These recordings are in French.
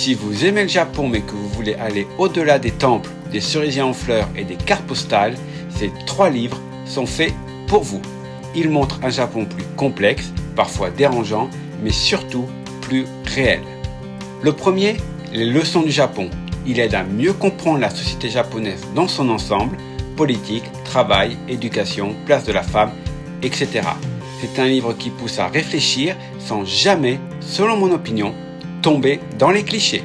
Si vous aimez le Japon mais que vous voulez aller au-delà des temples, des cerisiers en fleurs et des cartes postales, ces 3 livres sont faits pour vous. Ils montrent un Japon plus complexe, parfois dérangeant, mais surtout plus réel. Le premier, les leçons du Japon. Il aide à mieux comprendre la société japonaise dans son ensemble, politique, travail, éducation, place de la femme, etc. C'est un livre qui pousse à réfléchir sans jamais, selon mon opinion, tomber dans les clichés.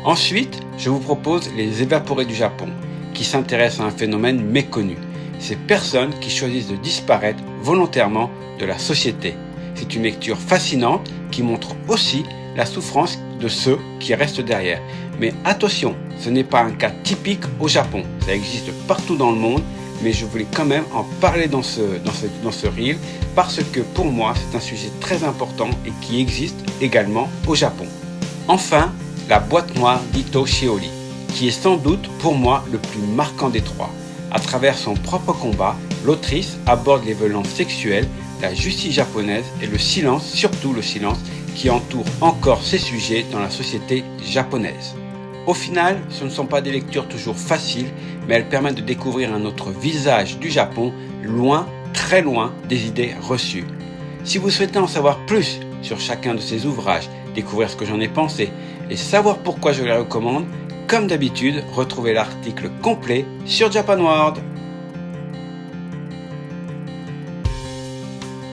Ensuite, je vous propose Les évaporés du Japon, qui s'intéressent à un phénomène méconnu. Ces personnes qui choisissent de disparaître volontairement de la société. C'est une lecture fascinante qui montre aussi la souffrance de ceux qui restent derrière. Mais attention, ce n'est pas un cas typique au Japon. Ça existe partout dans le monde, mais je voulais quand même en parler dans ce reel parce que pour moi, c'est un sujet très important et qui existe également au Japon. Enfin, La boîte noire d'Ito Shiori, qui est sans doute pour moi le plus marquant des 3. À travers son propre combat, l'autrice aborde les violences sexuelles, la justice japonaise et le silence, surtout le silence, qui entoure encore ces sujets dans la société japonaise. Au final, ce ne sont pas des lectures toujours faciles, mais elles permettent de découvrir un autre visage du Japon, loin, très loin des idées reçues. Si vous souhaitez en savoir plus sur chacun de ces ouvrages, découvrir ce que j'en ai pensé et savoir pourquoi je les recommande, comme d'habitude, retrouvez l'article complet sur Japan World.